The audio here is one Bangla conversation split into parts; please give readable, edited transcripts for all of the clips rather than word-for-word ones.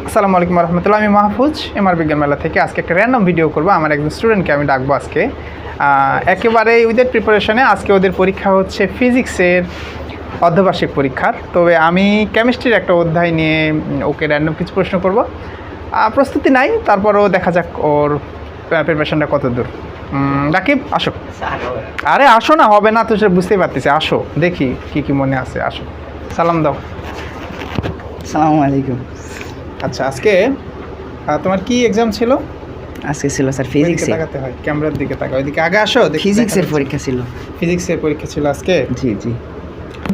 আসসালামু আলাইকুম রহমতুল্লাহ। আমি মাহফুজ এমআর বিজ্ঞান মেলা থেকে আজকে একটা র্যান্ডম ভিডিও করব। আমার একজন স্টুডেন্টকে আমি ডাকবো আজকে একেবারে উইথ প্রিপারেশনে। আজকে ওদের পরীক্ষা হচ্ছে ফিজিক্সের অর্ধবার্ষিক পরীক্ষার। তবে আমি কেমিস্ট্রির একটা অধ্যায় নিয়ে ওকে র্যান্ডম কিছু প্রশ্ন করব। প্রস্তুতি নাই, তারপরও দেখা যাক ওর প্রিপারেশনটা কত দূর। রাকিব আসো। আরে আসো না, হবে না তো সেটা বুঝতেই পারতেছি। আসো দেখি কি মনে আছে, আসো সালাম দাও। আসসালামু আলাইকুম। আচ্ছা, আজকে তোমার কি এক্সাম ছিল? আজকে ছিল স্যার ফিজিক্সে। তাকাতে হয়, ক্যামেরার দিকে তাকাও, ওইদিকে আগে আসো। ফিজিক্সের পরীক্ষা ছিল। ফিজিক্সের পরীক্ষা ছিল আজকে? জি জি।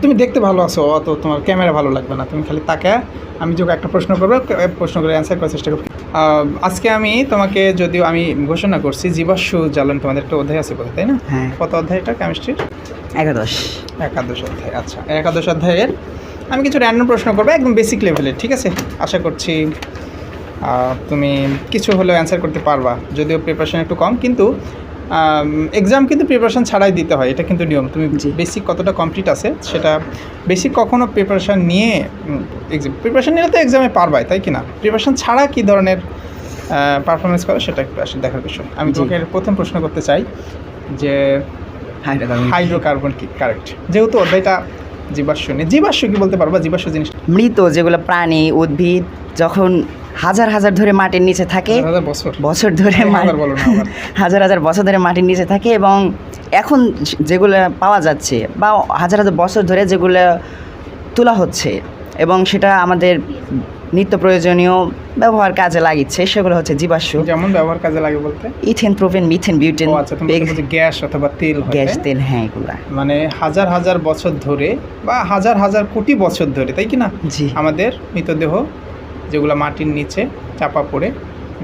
তুমি দেখতে ভালো আছো, অত তোমার ক্যামেরা ভালো লাগবে না, তুমি খালি তাকায় আমি যোগ একটা প্রশ্ন করবো, প্রশ্ন করে অ্যান্সার করার চেষ্টা করবো। আজকে আমি তোমাকে, যদিও আমি ঘোষণা করছি জীবাশ্ম জ্বালানি, তোমাদের একটা অধ্যায় আছে বলে, তাই না? হ্যাঁ। কত অধ্যায় এটা কেমিস্ট্রির? একাদশ অধ্যায়। আচ্ছা, একাদশ অধ্যায়ের আমি কিছু র্যান্ডম প্রশ্ন করবো, একদম বেসিক লেভেলের, ঠিক আছে? আশা করছি তুমি কিছু হলেও অ্যান্সার করতে পারবা, যদিও প্রিপারেশন একটু কম, কিন্তু এক্সাম কিন্তু প্রিপারেশন ছাড়াই দিতে হয়, এটা কিন্তু নিয়ম। তুমি বেসিক কতটা কমপ্লিট আছে সেটা, বেসিক কখনো প্রিপারেশন নিয়ে প্রিপারেশন নিলে তো এক্সামে পারবাই, তাই কি না? প্রিপারেশন ছাড়া কী ধরনের পারফরমেন্স করো সেটা একটু আসলে দেখার বিষয়। আমি তোমাকে প্রথম প্রশ্ন করতে চাই যে হাইড্রোকার্বন কি? কারেক্ট, যেহেতু অধ্যায়টা জীবাশ্ম নিয়ে। জীবাশ্ম কি বলতে পারবা? জীবাশ্ম জিনিস মৃত যেগুলো প্রাণী উদ্ভিদ যখন হাজার হাজার ধরে মাটির নিচে থাকে, বছর ধরে হাজার হাজার বছর ধরে মাটির নিচে থাকে, এবং এখন যেগুলো পাওয়া যাচ্ছে বা হাজার হাজার বছর ধরে যেগুলো তোলা হচ্ছে এবং সেটা আমাদের নিত্য প্রয়োজনীয় ব্যবহার কাজে লাগিচ্ছে, সেগুলো হচ্ছে জীবাশ্ম। যেমন ব্যবহার কাজে লাগে বলতে ethane, propane, methane, butane, gas অথবা তেল, গ্যাস তেল, হ্যাঁ এগুলা মানে হাজার হাজার বছর ধরে বা হাজার হাজার কোটি বছর ধরে, তাই কি না? জি। আমাদের মৃতদেহ যেগুলো মাটির নিচে চাপা পড়ে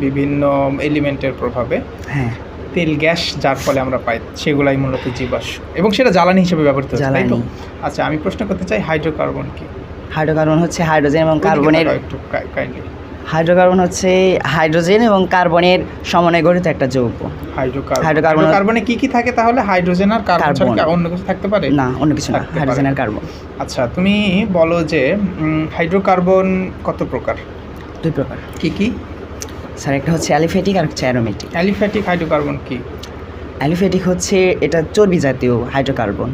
বিভিন্ন এলিমেন্টের প্রভাবে, হ্যাঁ, তেল গ্যাস যার ফলে আমরা পাই, সেগুলাই মূলত জীবাশ্ম, এবং সেটা জ্বালানি হিসেবে ব্যবহৃত হয়, তাই তো? আচ্ছা, আমি প্রশ্ন করতে চাই হাইড্রোকার্বন কি? হাইড্রোকার্বন হচ্ছে হাইড্রোজেন এবং কার্বনের, একটু কাইন্ডলি। হাইড্রোকার্বন হচ্ছে হাইড্রোজেন এবং কার্বনের সমন্বয়ে গঠিত একটা যৌগ। হাইড্রোকার্বনে কি কি থাকে তাহলে? হাইড্রোজেন আর কার্বন ছাড়া অন্য কিছু থাকতে পারে না? অন্য কিছু না, হাইড্রোজেন আর কার্বন। আচ্ছা, তুমি বলো যে হাইড্রোকার্বন কত প্রকার? দুই প্রকার। কি কি স্যার? একটা হচ্ছে অ্যালিফ্যাটিক আর হচ্ছে অ্যারোমেটিক। অ্যালিফ্যাটিক হাইড্রোকার্বন কি? অ্যালিফ্যাটিক হচ্ছে এটা চর্বি জাতীয় হাইড্রোকার্বন।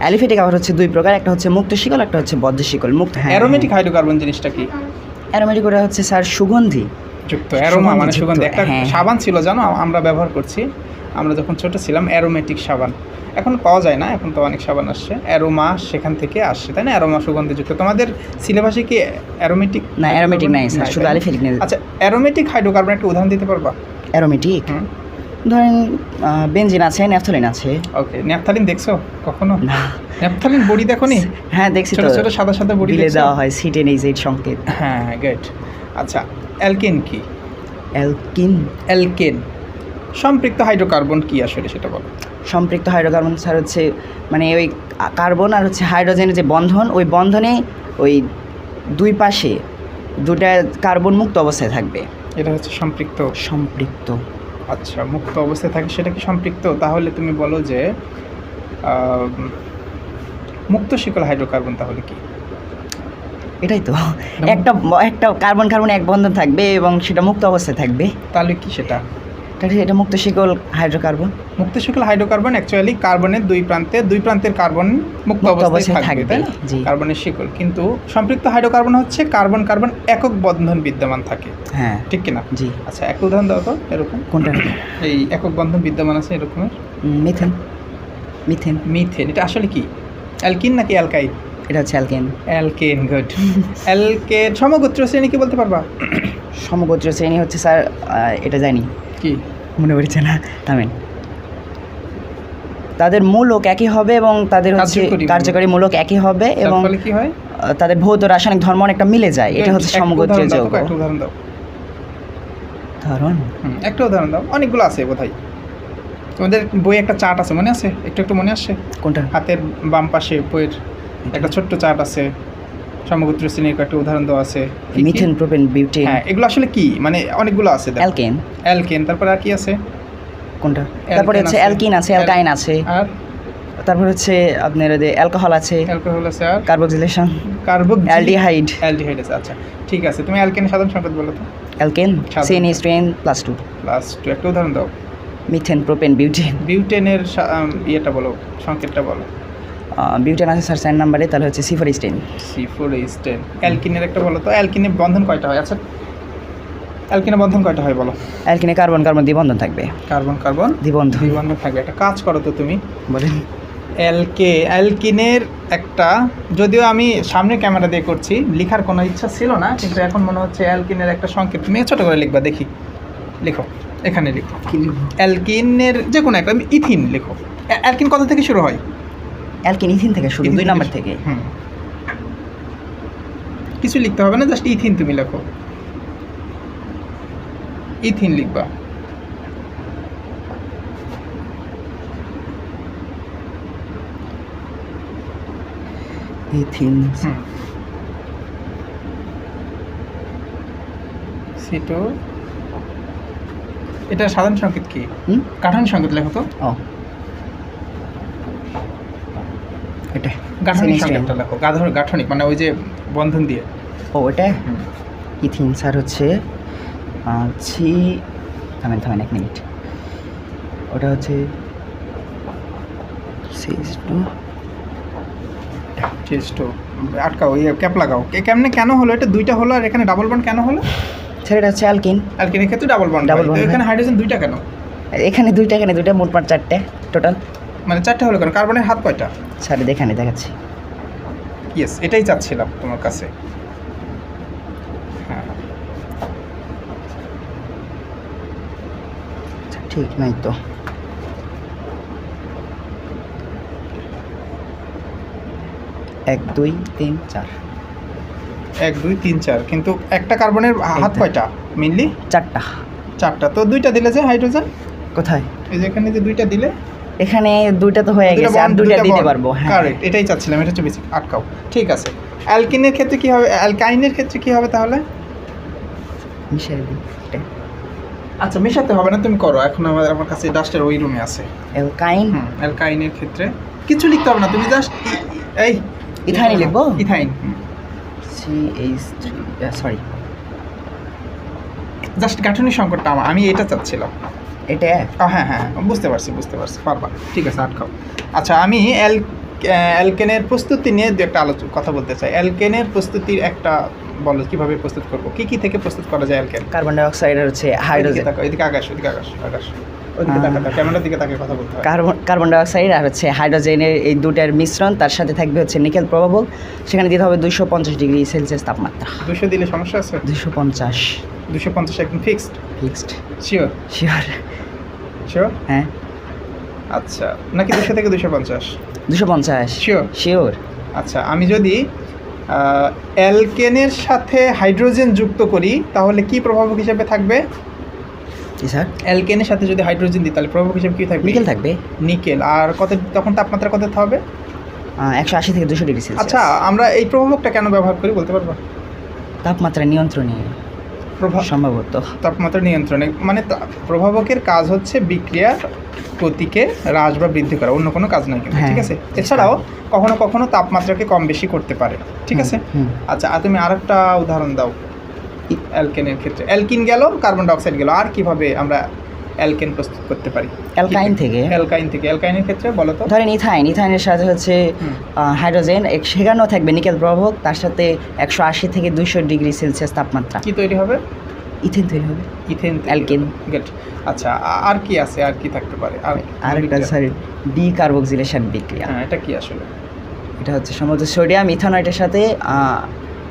অ্যালিফ্যাটিক আবার হচ্ছে দুই প্রকার, একটা হচ্ছে মুক্ত শিকল, একটা হচ্ছে বদ্ধ শিকল। অ্যারোমেটিক হাইড্রোকার্বন জিনিসটা কি? অ্যারোমেটিক ওটা হচ্ছে স্যার সুগন্ধি যুক্ত, অ্যারোমা মানে সুগন্ধি। একটা সাবান ছিল জানো, আমরা ব্যবহার করছি, আমরা যখন ছোট ছিলাম, অ্যারোমেটিক সাবান। এখন পাওয়া যায় না, এখন তো অনেক সাবান আসছে, অ্যারোমা সেখান থেকে আসছে, তাই না? অ্যারোমা সুগন্ধিযুক্ত। তোমাদের সিলেবাসে কি অ্যারোমেটিক? না, অ্যারোমেটিক নাই স্যার, শুধু অ্যালিফ্যাটিক নেই। আচ্ছা, অ্যারোমেটিক হাইড্রোকার্বন একটা উদাহরণ দিতে পারবা? অ্যারোমেটিক ধরেন বেনজিন আছে, ন্যাপথলিন আছে। ওকে, ন্যাপথলিন দেখছো কখনো? না। ন্যাপথলিন বডি দেখোনি? হ্যাঁ দেখছি তো, ছোট সাদা সাদা বডি দেওয়া হয়, সিটেনেজেড সংকেত। হ্যাঁ, গুড। আচ্ছা, অ্যালকেন কি? অ্যালকেন সম্পৃক্ত হাইড্রোকার্বন কি আসলে সেটা বলো। সম্পৃক্ত হাইড্রোকার্বন স্যার হচ্ছে মানে ওই কার্বন আর হচ্ছে হাইড্রোজেনের যে বন্ধন, ওই বন্ধনে ওই দুই পাশে দুটা কার্বন মুক্ত অবস্থায় থাকবে, এটা হচ্ছে সম্পৃক্ত। আচ্ছা, মুক্ত অবস্থায় থাকে, সেটা কি সম্পৃক্ত? তাহলে তুমি বলো যে মুক্ত শিকল হাইড্রোকার্বন তাহলে কি? এটাই তো, একটা কার্বন কার্বন এক বন্ধন থাকবে এবং সেটা মুক্ত অবস্থায় থাকবে, তাহলে কি সেটা? এটা মুক্ত শিকল হাইড্রোকার্বন। মুক্ত শিকল হাইড্রোকার্বন অ্যাকচুয়ালি কার্বনের দুই প্রান্তের কার্বন মুক্ত অবস্থায় থাকবে, তাই না? কার্বনের শিকল। কিন্তু সম্পৃক্ত হাইড্রোকার্বন হচ্ছে কার্বন কার্বন একক বন্ধন বিদ্যমান থাকে, হ্যাঁ ঠিক কিনা? জি। আচ্ছা, এক উদাহরণ দাও তো এরকম। কোনটা? এই একক বন্ধন বিদ্যমান আছে এরকমের। মিথেন এটা আসলে কি? অ্যালকিন নাকি অ্যালকাইড? এটা হচ্ছে অ্যালকেন। গুড। অ্যালকেন সমগোত্র শ্রেণী কি বলতে পারবা? সমগোত্র শ্রেণী হচ্ছে স্যার, এটা জানি, কি মনে পড়ছে না, থামেন। তাদের মূলক একই হবে এবং তাদের হচ্ছে কার্যকরী মূলক একই হবে, এবং কি হয় তাদের ভৌত রাসায়নিক ধর্ম অনেকটা মিলে যায়। এটা হচ্ছে সমগোত্রীয় যৌগ। একটা উদাহরণ দাও। একটা উদাহরণ দাও। অনেকগুলো আছে বোধহয়, তোমাদের বই একটা চার্ট আছে, মনে আছে? একটু মনে আসছে? কোনটা? হাতের বাম পাশে বইয়ের একটা ছোট্ট চার্ট আছে, সমগোত্র শ্রেণীর একটা উদাহরণ দেওয়া আছে। Methane, propane, butane. হ্যাঁ, এগুলো আসলে কি? মানে অনেকগুলো আছে। অ্যালকেন। তারপর আর কি আছে? কোনটা? তারপরে হচ্ছে অ্যালকিন আছে, অ্যালকাইন আছে, তারপর হচ্ছে আপনার অ্যালকোহল আছে, আর কার্বক্সিলেশন, অ্যালডিহাইড আছে। আচ্ছা ঠিক আছে, তুমি অ্যালকেনের সাধারণ সংকেত বলো তো। অ্যালকেন CN +2 একটা উদাহরণ দাও। Methane, propane, butane. বিউটেনের ইয়েটা বলো, সংকেতটা বলো। বিউটেন আছে স্যার 4 নম্বরে, তাহলে হচ্ছে C4 অ্যালকিনের একটা বলো তো। অ্যালকিনের বন্ধন কয়টা হয়? আচ্ছা অ্যালকিনের বন্ধন কয়টা হয় বলো। অ্যালকিনে কার্বন কার্বন দ্বিবন্ধন থাকবে। কার্বন দ্বিবন্ধন থাকবে। একটা কাজ করো তো তুমি, বলেন। অ্যালকিনের একটা, যদিও আমি সামনে ক্যামেরা দিয়ে করছি, লেখার কোনো ইচ্ছা ছিল না, কিন্তু এখন মনে হচ্ছে অ্যালকিনের একটা সংকেত তুমি ছোটো করে লিখবা, দেখি লিখো, এখানে লিখো। অ্যালকিনের যে কোনো একটা, ইথিন লিখো। অ্যালকিন কত থেকে শুরু হয়? অ্যালকিন ইথিন থেকে শুরু, 2 নম্বর থেকে। কিছু লিখতে হবে না, জাস্ট ইথিন তুমি লেখো, ইথিন লিখবা। Ethene C2। এটা সাধারণ সংকেত কি? গাঠনিক সংকেত লেখো তো। এটা গাঠনিক সংকেতটা লেখো। গাঠনিক মানে ওই যে বন্ধন দিয়ে। ওটা ইথিন স্যার হচ্ছে থামেন 1 মিনিট। ওটা হচ্ছে C2 আটকাও, ক্যাপ লাগাও। কেন হলো এটা? দুইটা হলো আর এখানে ডাবল বন্ড কেন হলো? স্যার এটা হচ্ছে অ্যালকিনের ক্ষেত্রে ডাবল বন্ড। এখানে হাইড্রোজেন দুইটা কেন? এখানে দুইটা মোট 4টে টোটাল। মানে 4টে হলো কেন? কার্বনের হাত কয়টা? স্যার দেখাচ্ছি। ইয়েস, এটাই চাচ্ছিলাম তোমার কাছে। হ্যাঁ ঠিক নাই তো। 1 2 3 4 1 2 3 4, কিন্তু একটা কার্বনের হাত কয়টা মেইনলি? 4টা। তো 2টা দিলে যে হাইড্রোজেন কোথায়? এই যে এখানে যে 2টা দিলে, এখানে 2টা তো হয়ে গেছে, আর 2টা দিতে পারবো। হ্যাঁ কারেক্ট, এটাই চাচ্ছিলাম, এটা হচ্ছে বেসিক। আটকাও, ঠিক আছে। অ্যালকিনের ক্ষেত্রে কি হবে? অ্যালকাইনের ক্ষেত্রে কি হবে তাহলে? মিশাই দিই। আচ্ছা মেশাতে হবে না, তুমি করো। এখন আমার কাছে ডাস্টার ওই রুমে আছে। অ্যালকাইনের ক্ষেত্রে কিছু লিখতে হবে না, তুমি জাস্ট ইথাইন লিখবো। ইথাইন CH3 সরি, জাস্ট গাঠনিক সংকটটা আমি এটা চাচ্ছিলাম। এটা হ্যাঁ বুঝতে পারছি পারবা, ঠিক আছে আটকাও। আচ্ছা আমি অ্যালকেনের প্রস্তুতি নিয়ে একটা কথা বলতে চাই। অ্যালকেনের প্রস্তুতির একটা বলো, কিভাবে প্রস্তুত করবো, কি থেকে প্রস্তুত করা যায় অ্যালকেন? কার্বন ডাই অক্সাইড আর হচ্ছে হাইড্রোজেন। ওইদিকে আকাশ ওইদিকে তাকাও, ক্যামেরার দিকে তাকিয়ে কথা বলতে হয়। কার্বন ডাই অক্সাইড আর হচ্ছে হাইড্রোজেনের এই দুটার মিশ্রণ, তার সাথে থাকবে হচ্ছে নিকেল প্রভাবক। সেখানে দিতে হবে 250 ডিগ্রি সেলসিয়াস তাপমাত্রা। 200 দিলে সমস্যা আছে? 250 একদম ফিক্সড। শিওর? হ্যাঁ। আচ্ছা, নাকি 200 থেকে 250? শিওর। আচ্ছা, আমি যদি অ্যালকেনের সাথে হাইড্রোজেন যুক্ত করি তাহলে কি প্রভাবক হিসেবে থাকবে? কি স্যার? অ্যালকেনের সাথে যদি হাইড্রোজেন দিই তাহলে প্রভাবক হিসেবে কি থাকবে? নিকেল। আর তখন তাপমাত্রা কত হবে? 180 থেকে 200 ডিগ্রি সেলসিয়াস। আচ্ছা, আমরা এই প্রভাবকটা কেন ব্যবহার করি বলতে পারবো? তাপমাত্রা নিয়ন্ত্রণে সম্ভবত। তাপমাত্রা নিয়ন্ত্রণে মানে প্রভাবকের কাজ হচ্ছে বিক্রিয়ার গতিকে হ্রাস বা বৃদ্ধি করা, অন্য কোনো কাজ নয় কিন্তু। ঠিক আছে। এছাড়াও কখনো তাপমাত্রাকে কম বেশি করতে পারে। ঠিক আছে। আচ্ছা, আর তুমি আরেকটা উদাহরণ দাও অ্যালকেনের ক্ষেত্রে। অ্যালকিন গেল, কার্বন ডাই অক্সাইড গেল, আর কিভাবে আমরা অ্যালকেন প্রস্তুত করতে পারি? অ্যালকাইনের ক্ষেত্রে বলো তো। ধরেন ইথাইনের সাথে হচ্ছে হাইড্রোজেন, সেখানেও থাকবে নিকেল প্রভাবক, তার সাথে 180 থেকে 200 ডিগ্রি সেলসিয়াস তাপমাত্রা। কি তৈরি হবে? ইথেন তৈরি হবে। অ্যালকেন। গুড। আচ্ছা, আর কি আছে? আর কি থাকতে পারে? আরেকটা স্যার ডিকার্বক্সিলেশন বিক্রিয়া। এটা কি আসলে? এটা হচ্ছে সম্ভবত সোডিয়াম ইথানয়েটের সাথে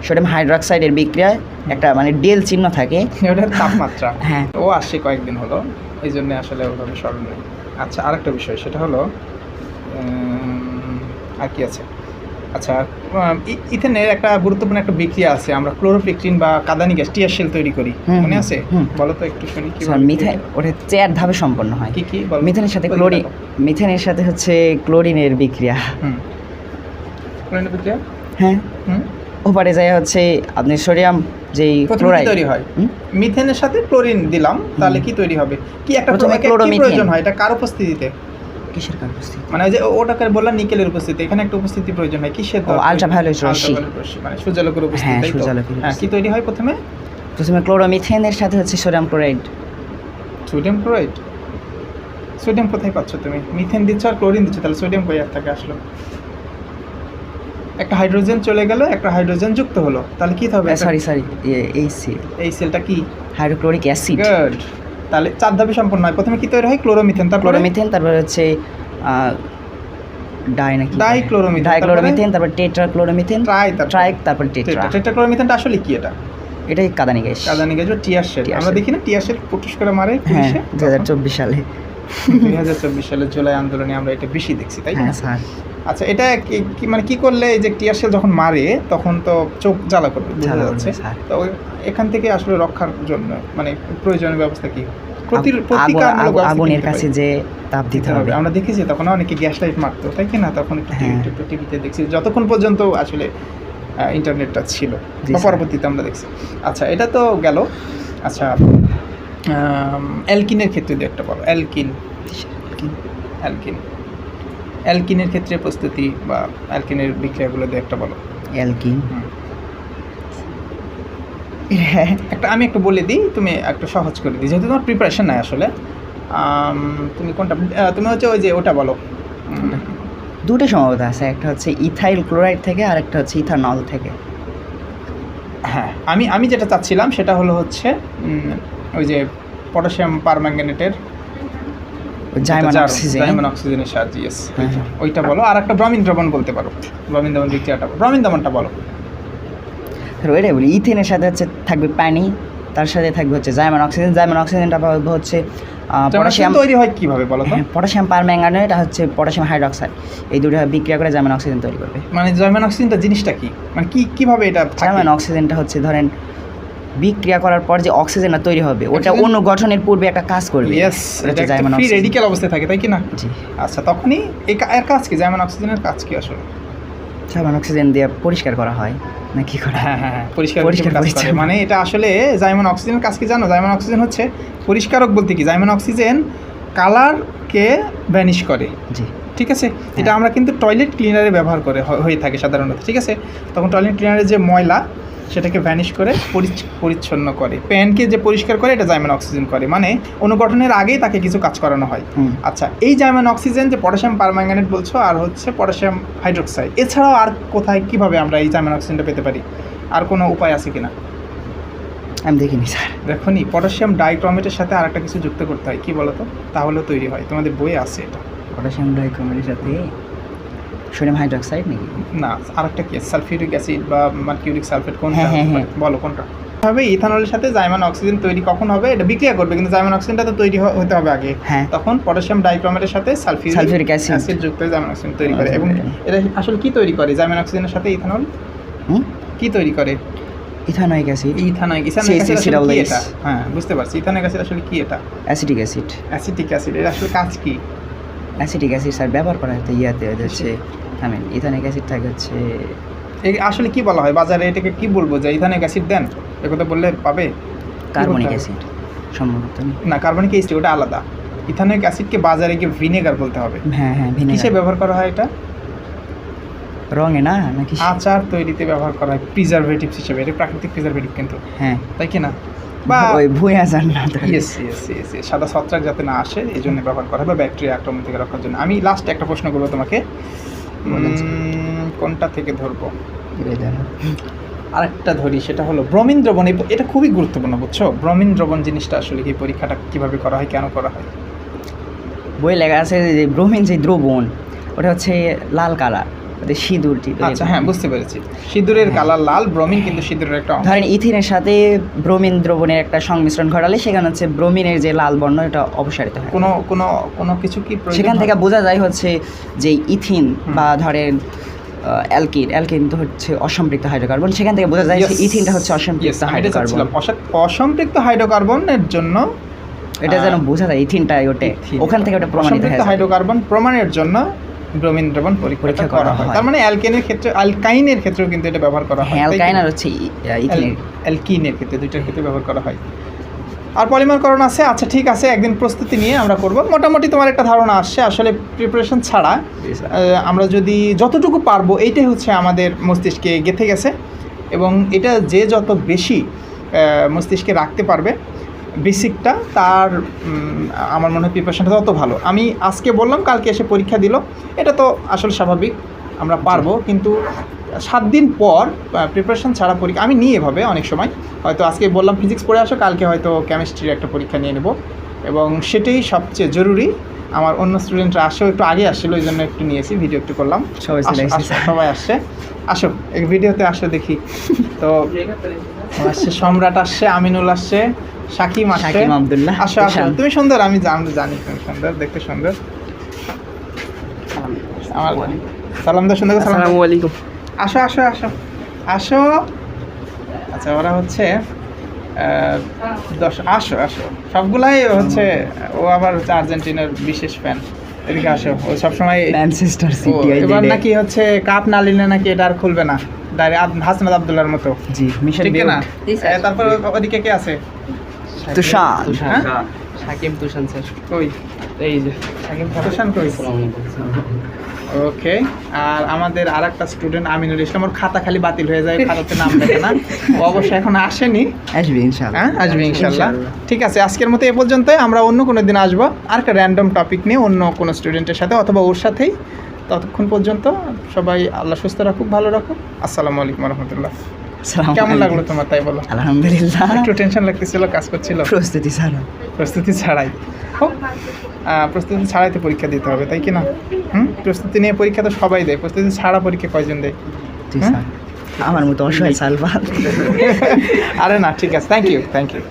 সোডিয়াম হাইড্রোক্সাইডের বিক্রিয়ায় একটা মানে ডেল চিহ্ন থাকে, ওটার তাপমাত্রা। হ্যাঁ, ও আসছে কয়েকদিন হলো, এই জন্য আসলে ওভাবে স্মরণ নেই। আচ্ছা, আরেকটা বিষয়, সেটা হলো আর কি আছে? আচ্ছা, ইথেনের একটা গুরুত্বপূর্ণ একটা বিক্রিয়া আছে, আমরা ক্লোরোফ্লেক্টিন বা কাদানি গ্যাস টিয়ারশেল তৈরি করি, মনে আছে? বলো তো একটু শুনি। মিথেন ওটা 4 ধাপে সম্পন্ন হয়। কি? মিথেনের সাথে হচ্ছে ক্লোরিনের বিক্রিয়া। ক্লোরিনের বিক্রিয়া? হ্যাঁ। ওপারে যায় হচ্ছে আপনি সোডিয়াম যেই ক্লোরাইড তৈরি হয়, মিথেনের সাথে ক্লোরিন দিলাম, তাহলে কি তৈরি হবে? কি একটা প্রয়োজন হয়, এটা কার উপস্থিতিতে? কিসের কার উপস্থিতি? মানে ওই যে ওটাকে বললাম নিকেলের উপস্থিতি, এখানে একটা উপস্থিতি প্রয়োজন হয় কিসের? আল্ট্রাভায়োলেট রশ্মি, মানে সূর্যালোকের উপস্থিতি। হ্যাঁ তাই তো? সূর্যালোকের। হ্যাঁ, কি তৈরি হয় প্রথমে? ক্লোরোমিথেনের সাথে হচ্ছে sodium chloride. Sodium chloride? Sodium কোথায় পাচ্ছ তুমি? মিথেন দিচ্ছ আর ক্লোরিন দিচ্ছ, তাহলে সোডিয়াম কই আর থেকে আসলো? একটা হাইড্রোজেন চলে গেল, একটা হাইড্রোজেন যুক্ত হলো, তাহলে কি হবে? সরি HCl, এই সেলটা কি? Hydrochloric acid. গুড। তাহলে 4 ধাপে সম্পন্ন হয়। প্রথমে কি তৈরি হয়? ক্লোরোমিথেন, তারপর ক্লোরোমিথেন, তারপর হচ্ছে ডাইক্লোরোমিথেন, তারপর টেট্রাক্লোরোমিথেন, তারপর টেট্রাক্লোরোমিথেনটা আসলে কি এটা? এটাই কাদানি গ্যাস। কাদানি গ্যাস বা টিয়ার শেল। আমরা দেখি না টিয়ার শেল পুটুস করে মারে পুলিশে? 2024 সালে 2024 সালে জুলাই আন্দোলনে আমরা এটা বেশি দেখছি, তাই না? হ্যাঁ স্যার। আচ্ছা, এটা কি মানে কি করলে এই যে টিয়ার শেল যখন মারে তখন তো চোখ জ্বালা করবে, বোঝা যাচ্ছে। তো এখান থেকে আসলে রক্ষার জন্য মানে প্রয়োজনীয় ব্যবস্থা কি? আগুনের কাছে যে তাপ দিতে হবে। আমরা দেখেছি তখন অনেকে গ্যাস লাইট মারতো, তাই কি না? তখন একটু টিভিতে দেখছি, যতক্ষণ পর্যন্ত আসলে ইন্টারনেটটা ছিল, বা পরবর্তীতে আমরা দেখছি। আচ্ছা, এটা তো গেল। আচ্ছা, অ্যালকিনের ক্ষেত্রে দিয়ে একটা বলো। অ্যালকিনের ক্ষেত্রে প্রস্তুতি বা অ্যালকিনের বিক্রিয়াগুলো দিয়ে একটা বলো। অ্যালকিন একটা আমি একটু বলে দিই, তুমি একটু সহজ করে দিই, যেহেতু তোমার প্রিপারেশন নাই আসলে। তুমি কোনটা? তুমি হচ্ছে ওই যে ওটা বলো। দুটো সম্ভবত আছে, একটা হচ্ছে ইথাইল ক্লোরাইড থেকে আর একটা হচ্ছে ইথানল থেকে। হ্যাঁ, আমি যেটা চাচ্ছিলাম সেটা হলো হচ্ছে ওই যে পটাশিয়াম পারম্যাঙ্গানেটের জাইমান অক্সিজেনের সাহায্যে। ইয়েস, ওইটা বলো। আর একটা ব্রমিন দ্রবণ বলতে পারো। ব্রমিন দ্রবণ বিক্রিয়াটা, ব্রমিন দ্রবণটা বলো। ওইটাই বলি, ইথেনের সাথে হচ্ছে থাকবে পানি, তার সাথে থাকবে হচ্ছে জাইমান অক্সিজেনটা হচ্ছে পটাশিয়াম তৈরি হয় কিভাবে বলো তো? পটাশিয়াম পারম্যাঙ্গানেট আর হচ্ছে পটাশিয়াম হাইড্রোক্সাইড, এই দুটো বিক্রিয়া করে জাইমান অক্সিজেন তৈরি করবে। মানে জাইমান অক্সিজেনটা জিনিসটা কি? মানে কিভাবে এটা? জাইমান অক্সিজেনটা হচ্ছে ধরেন বিক্রিয়া করার পর যে অক্সিজেনটা তৈরি হবে ওটা অন্য গঠনের পূর্বে একটা কাজ করবে। ইয়েস, এটা ফ্রি রেডিক্যাল অবস্থায় থাকে, তাই কি না? জি। আচ্ছা, তখনই এর কাজ কি? জাইমান অক্সিজেনের কাজ কি আসলে? জাইমান অক্সিজেন দিয়ে পরিষ্কার করা হয় না কি করা? হ্যাঁ, পরিষ্কার করে। মানে এটা আসলে জাইমান অক্সিজেনের কাজ কি জানো? জাইমান অক্সিজেন হচ্ছে পরিষ্কারক বলতে কি, জাইমান অক্সিজেন কালারকে ভ্যানিশ করে। জি, ঠিক আছে। এটা আমরা কিন্তু টয়লেট ক্লিনারে ব্যবহার করে হয়ে থাকে সাধারণত, ঠিক আছে। তখন টয়লেট ক্লিনারের যে ময়লা সেটাকে ভ্যানিশ করে পরিচ্ছন্ন করে। প্যানকে যে পরিষ্কার করে এটা জাইমান অক্সিজেন করে, মানে অনুগঠনের আগেই তাকে কিছু কাজ করানো হয়। আচ্ছা, এই জাইমান অক্সিজেন যে পটাশিয়াম পারম্যাঙ্গানেট বলছো আর হচ্ছে পটাশিয়াম হাইড্রোক্সাইড, এছাড়াও আর কোথায় কিভাবে আমরা এই জাইমান অক্সিজেনটা পেতে পারি? আর কোনো উপায় আছে কিনা? আমি দেখিনি স্যার। দেখুনি, পটাশিয়াম ডাইক্রোমেটের সাথে আর একটা কিছু যুক্ত করতে হয়, কি বলো তো? তাহলেও তৈরি হয়। তোমাদের বইয়ে আছে এটা। পটাশিয়াম ডাইক্রোমেটের সাথে সোডিয়াম হাইড্রোক্সাইড নাকি? না, আরেকটা কি? সালফিউরিক অ্যাসিড বা মার্কিউরিক সালফেট, কোনটা? বলো কোনটা হবে? ইথানলের সাথে জাইমান অক্সিজেন তৈরি কখন হবে? এটা বিক্রিয়া করবে, কিন্তু জাইমান অক্সিজেনটা তো তৈরি হতে হবে আগে। তখন পটাশিয়াম ডাইক্রোমেটের সাথে সালফিউরিক অ্যাসিড যুক্ত হয়ে জাইমান অক্সিজেন তৈরি করে। এবং এটা আসলে কি তৈরি করে? জাইমান অক্সিজেনের সাথে ইথানল কি তৈরি করে? Ethanoic acid. এটা হ্যাঁ, বুঝতে পারছি। ইথানোয়িক অ্যাসিড আসলে কি? এটা অ্যাসিটিক অ্যাসিড। এর আসলে কাজ কি? অ্যাসিটিক অ্যাসিড স্যার ব্যবহার করা হয় ইয়াতে হচ্ছে ইথানিক অ্যাসিড থাকে হচ্ছে। আসলে কি বলা হয় বাজারে? এটাকে কি বলবো যে ইথানিক অ্যাসিড দেন, এ কথা বললে পাবে? কার্বনিক অ্যাসিড সম্ভবত না, কার্বনিক অ্যাসিড ওটা আলাদা। ইথানিক অ্যাসিডকে বাজারে গিয়ে ভিনেগার বলতে হবে। হ্যাঁ, কিসে ব্যবহার করা হয় এটা? রঙে না, নাকি আচার তৈরিতে ব্যবহার করা হয় প্রিজারভেটিভস হিসেবে। এটা প্রাকৃতিক প্রিজারভেটিভ কিন্তু, হ্যাঁ, তাই কি না? বা ওই ভুঁই আচার না, ইয়েস, সাদা ছত্রাক যাতে না আসে এই জন্য ব্যবহার করা হয়, বা ব্যাকটেরিয়া আক্রমণ থেকে রক্ষার জন্য। আমি লাস্ট একটা প্রশ্ন করবো তোমাকে, কোনটা থেকে ধরবো? আরেকটা ধরি, সেটা হলো ব্রমিন দ্রবণ। এটা খুবই গুরুত্বপূর্ণ, বুঝছো? ব্রমিন দ্রবণ জিনিসটা আসলে কি, পরীক্ষাটা কিভাবে করা হয়, কেন করা হয়? বই লেখা আছে যে ব্রোমিন যে দ্রবণ ওটা হচ্ছে লাল কালার, সিঁদুরটি। আচ্ছা, হ্যাঁ, বুঝতে পেরেছি। সিঁদুরের কালার লাল, ব্রোমিন কিন্তু সিঁদুরের একটা অংশ। ধরেন ইথিনের সাথে ব্রোমিন দ্রবণের একটা সংমিশ্রণ ঘটালে সেখানে হচ্ছে ব্রোমিনের যে লাল বর্ণ এটা অপসারিত হয়। কোনো কিছু কি সেখান থেকে বোঝা যায় হচ্ছে যে ইথিন বা ধরেন অ্যালকিন তো হচ্ছে অসম্পৃক্ত হাইড্রোকার্বন, সেখান থেকে বোঝা যায় যে ইথিনটা হচ্ছে অসম্পৃক্ত হাইড্রোকার্বন। অসম্পৃক্ত হাইড্রোকার্বনের জন্য এটা যেন বোঝা যায় ইথিনটা ওখান থেকে ওটা প্রমাণিত হয়। হাইড্রোকার্বন প্রমাণের জন্য ব্রোমিন দ্রবণ পরীক্ষা করা হয়। তার মানে অ্যালকাইনের ক্ষেত্রেও কিন্তু এটা ব্যবহার করা হয়। অ্যালকাইন আর হচ্ছে অ্যালকিনের ক্ষেত্রে, দুইটার ক্ষেত্রে ব্যবহার করা হয়। আর পলিমারকরণ আছে। আচ্ছা ঠিক আছে, একদিন প্রস্তুতি নিয়ে আমরা করব। মোটামুটি তোমার একটা ধারণা আসছে। আসলে প্রিপারেশন ছাড়া আমরা যদি যতটুকু পারবো, এইটাই হচ্ছে আমাদের মস্তিষ্কে গেঁথে গেছে, এবং এটা যে যত বেশি মস্তিষ্কে রাখতে পারবে বেসিকটা, তার আমার মনে হয় প্রিপারেশনটা তত ভালো। আমি আজকে বললাম, কালকে এসে পরীক্ষা দিল, এটা তো আসলে স্বাভাবিক, আমরা পারবো। কিন্তু 7 দিন পর প্রিপারেশন ছাড়া পরীক্ষা আমি নিয়ে এভাবে অনেক সময় হয়তো আজকে বললাম ফিজিক্স পড়ে আসো, কালকে হয়তো কেমিস্ট্রির একটা পরীক্ষা নিয়ে নেব, এবং সেটাই সবচেয়ে জরুরি। আমার অন্য স্টুডেন্টরা আসেও, একটু আগে আসছিলো, ওই জন্য একটু নিয়েছি, ভিডিও একটু করলাম। সবাই আসছে, আসো এই ভিডিওতে আসো দেখি। তো আসছে সম্রাট, আসছে আমিনুল, আসছে শাকিম, আসছে আব্দুল্লাহ। আসো আসো, তুমি সুন্দর, আমি জানি তুমি সুন্দর, দেখতে সুন্দর। আমার সালাম দাও, সুন্দর। আসসালামু আলাইকুম। আসো আসো আসো আসো। আচ্ছা, ওরা হচ্ছে 10। আসো আসো, সবগুলাই হচ্ছে, ও আবার হচ্ছে আর্জেন্টিনার বিশেষ ফ্যান। এদিকে আসো, ও সবসময় ম্যানচেস্টার সিটি এবার নাকি হচ্ছে কাপ না নিলে নাকি এটা আর খুলবে না, হাসনাত আব্দুল্লাহর মতো। জি, মিশন ঠিক না? তারপর ওদিকে কে আছে? তুষান। শাকিম তুষান স্যার। কই? এই যে শাকিম তুষান কই? ওকে। আর আমাদের আর একটা স্টুডেন্ট আমিনুল ইসলাম, ওর খাতা খালি বাতিল হয়ে যায়, খাতাতে নাম লেখে না। ও অবশ্য এখন আসেনি, আসবে ইনশাআল্লাহ। হ্যাঁ আসবে ইনশাআল্লাহ। ঠিক আছে, আজকের মতো এ পর্যন্তই। আমরা অন্য কোনো দিন আসবো আর একটা র্যান্ডম টপিক নিয়ে, অন্য কোনো স্টুডেন্টের সাথে অথবা ওর সাথেই। ততক্ষণ পর্যন্ত সবাই আল্লাহ সুস্থ রাখুক, ভালো রাখুক। আসসালামু আলাইকুম রহমতুল্লাহ। কেমন লাগলো তোমার, তাই বলো? আলহামদুলিল্লাহ। একটু টেনশন লাগতেছিল, কাজ করছিল? প্রস্তুতি ছাড়াই হোক, প্রস্তুতি ছাড়াই তো পরীক্ষা দিতে হবে, তাই কি না? প্রস্তুতি নিয়ে পরীক্ষা তো সবাই দেয়, প্রস্তুতি ছাড়া পরীক্ষা কয়জন দেয়? আমার মতো অসহায় সালফা। আরে না, ঠিক আছে, থ্যাংক ইউ।